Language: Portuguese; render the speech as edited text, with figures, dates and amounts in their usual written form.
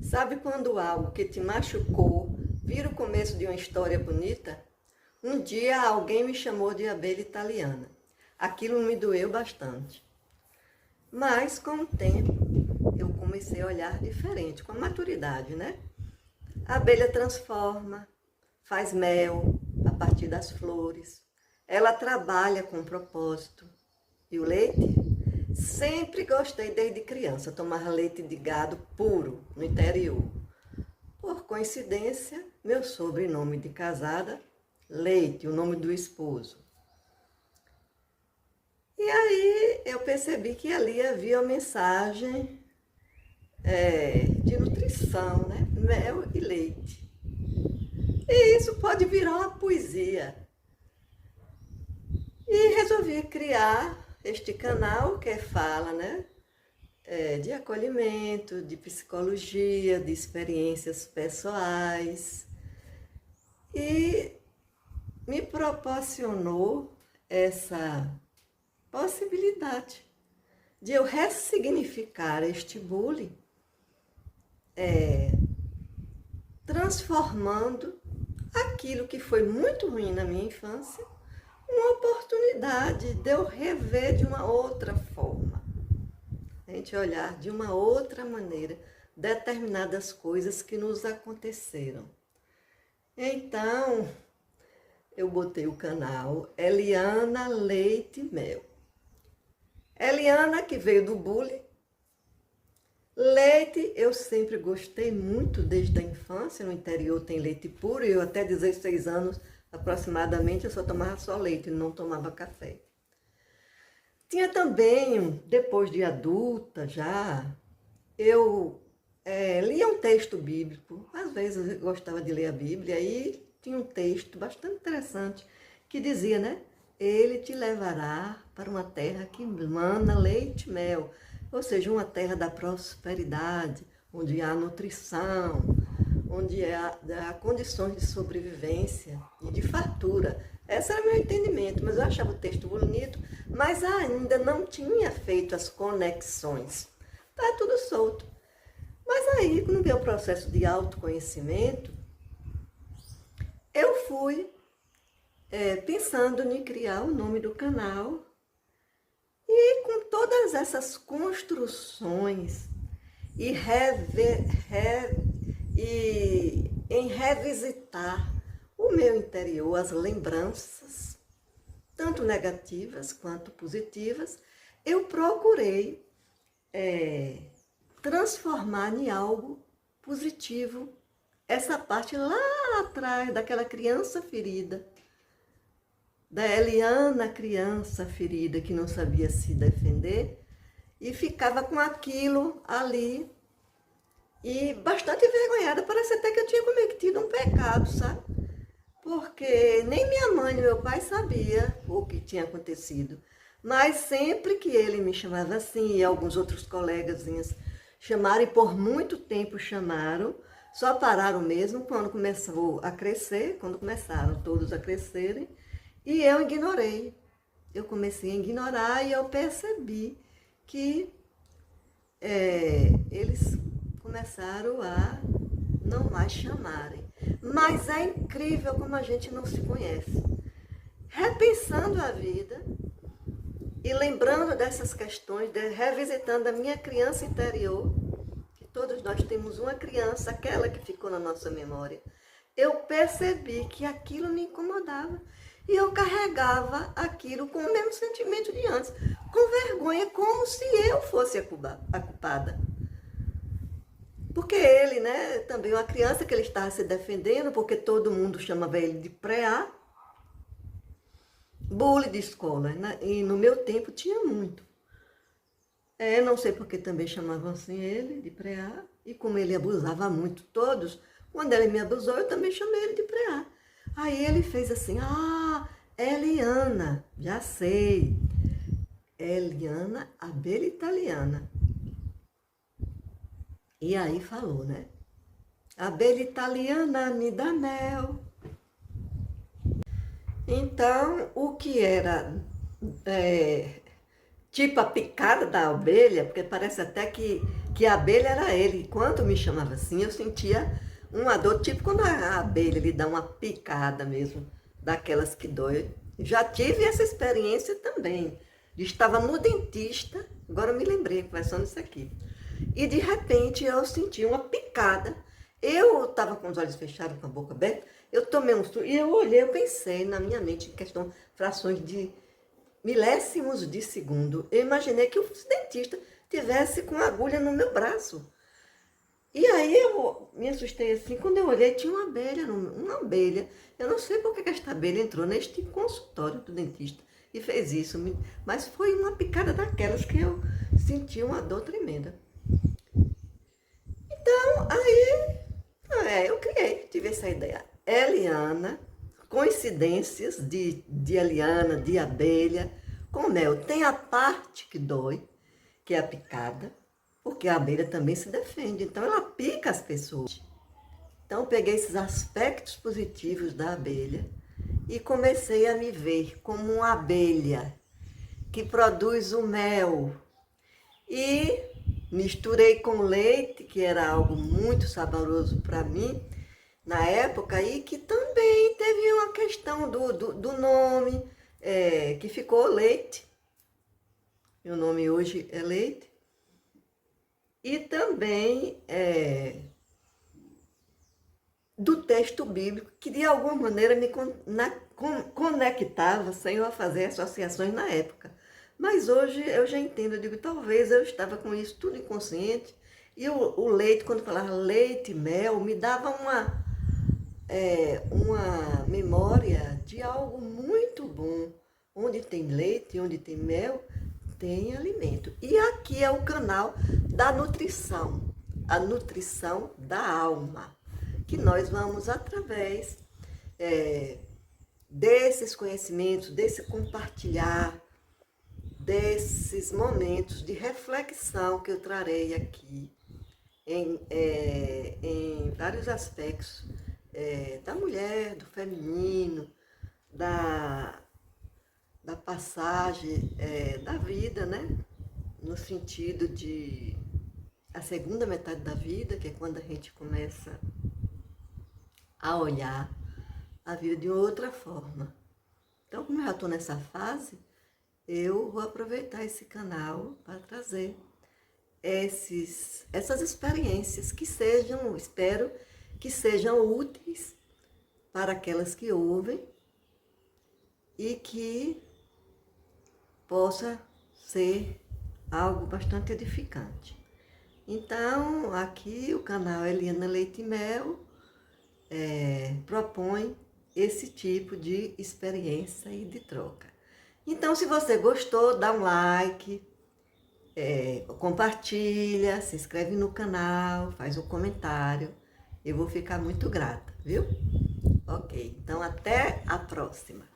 Sabe quando algo que te machucou vira o começo de uma história bonita? Um dia alguém me chamou de abelha italiana. Aquilo me doeu bastante. Mas com o tempo eu comecei a olhar diferente, com a maturidade, né? A abelha transforma, faz mel a partir das flores. Ela trabalha com propósito. E o leite? Sempre gostei desde criança, tomar leite de gado puro no interior. Por coincidência, meu sobrenome de casada, Leite, o nome do esposo. E aí eu percebi que ali havia uma mensagem de nutrição, né? Mel e leite. E isso pode virar uma poesia. E resolvi criar este canal que fala, né? De acolhimento, de psicologia, de experiências pessoais. E me proporcionou essa possibilidade de eu ressignificar este bullying, transformando aquilo que foi muito ruim na minha infância, uma oportunidade de eu rever de uma outra forma. A gente olhar de uma outra maneira determinadas coisas que nos aconteceram. Então, eu botei o canal Eliana Leite Mel. Eliana, que veio do bullying. Leite, eu sempre gostei muito desde a infância. No interior tem leite puro e eu até 16 anos aproximadamente eu só tomava só leite, não tomava café. Tinha também, depois de adulta já, eu lia um texto bíblico. Às vezes eu gostava de ler a Bíblia e tinha um texto bastante interessante que dizia, né? Ele te levará para uma terra que mana leite e mel. Ou seja, uma terra da prosperidade, onde há nutrição, onde há condições de sobrevivência e de fartura. Esse era o meu entendimento, mas eu achava o texto bonito, mas ainda não tinha feito as conexões. Está tudo solto. Mas aí, no meu processo de autoconhecimento, eu fui pensando em criar o nome do canal e com todas essas construções e em revisitar o meu interior, as lembranças, tanto negativas quanto positivas, eu procurei transformar em algo positivo essa parte lá atrás daquela criança ferida, da Eliana criança ferida que não sabia se defender e ficava com aquilo ali e bastante envergonhada. Parece até que eu tinha cometido um pecado, sabe? Porque nem minha mãe nem meu pai sabia o que tinha acontecido. Mas sempre que ele me chamava assim e alguns outros colegazinhos chamaram, e por muito tempo chamaram, só pararam mesmo quando começou a crescer, quando começaram todos a crescerem, e eu ignorei. Eu comecei a ignorar e eu percebi que eles começaram a não mais chamarem. Mas é incrível como a gente não se conhece. Repensando a vida e lembrando dessas questões, revisitando a minha criança interior, que todos nós temos uma criança, aquela que ficou na nossa memória, eu percebi que aquilo me incomodava. E eu carregava aquilo com o mesmo sentimento de antes, com vergonha, como se eu fosse a culpada. Porque ele, né, também uma criança que ele estava se defendendo, porque todo mundo chamava ele de pré-A, bullying de escola, né? E no meu tempo tinha muito. Não sei porque também chamavam assim ele, de pré-A, e como ele abusava muito todos, quando ele me abusou, eu também chamei ele de pré-A. Aí ele fez assim, Eliana, já sei. Eliana, abelha italiana. E aí falou, né? Abelha italiana me dá mel. Então, o que era tipo a picada da abelha, porque parece até que que a abelha era ele. E quando me chamava assim, eu sentia uma dor, tipo quando a abelha lhe dá uma picada mesmo, daquelas que dói. Já tive essa experiência também. Estava no dentista, agora eu me lembrei, conversando isso aqui. E de repente eu senti uma picada. Eu estava com os olhos fechados, com a boca aberta, eu tomei um susto e eu olhei, eu pensei na minha mente em questão, frações de milésimos de segundo. Eu imaginei que o dentista tivesse com uma agulha no meu braço. E aí eu me assustei assim, quando eu olhei tinha uma abelha, uma abelha. Eu não sei por que esta abelha entrou neste consultório do dentista e fez isso, mas foi uma picada daquelas que eu senti uma dor tremenda. Então, aí, eu tive essa ideia. Eliana, coincidências de Eliana, de abelha, com mel. Tem a parte que dói, que é a picada, porque a abelha também se defende, então ela pica as pessoas. Então, eu peguei esses aspectos positivos da abelha e comecei a me ver como uma abelha que produz o mel. E misturei com leite, que era algo muito saboroso para mim na época, e que também teve uma questão do nome, que ficou leite. Meu nome hoje é Leite. E também do texto bíblico, que de alguma maneira me conectava sem eu fazer associações na época. Mas hoje eu já entendo, eu digo, talvez eu estava com isso tudo inconsciente, e o leite, quando falava leite, mel, me dava uma memória de algo muito bom. Onde tem leite, onde tem mel, tem alimento. E aqui é o canal da nutrição, a nutrição da alma, que nós vamos através desses conhecimentos, desse compartilhar, desses momentos de reflexão que eu trarei aqui em vários aspectos da mulher, do feminino, da passagem da vida, né? No sentido de a segunda metade da vida, que é quando a gente começa a olhar a vida de outra forma. Então, como eu já estou nessa fase, eu vou aproveitar esse canal para trazer essas experiências que sejam, espero que sejam úteis para aquelas que ouvem e que possa ser algo bastante edificante. Então, aqui o canal Eliana Leite e Mel propõe esse tipo de experiência e de troca. Então, se você gostou, dá um like, compartilha, se inscreve no canal, faz um comentário. Eu vou ficar muito grata, viu? Ok, então até a próxima.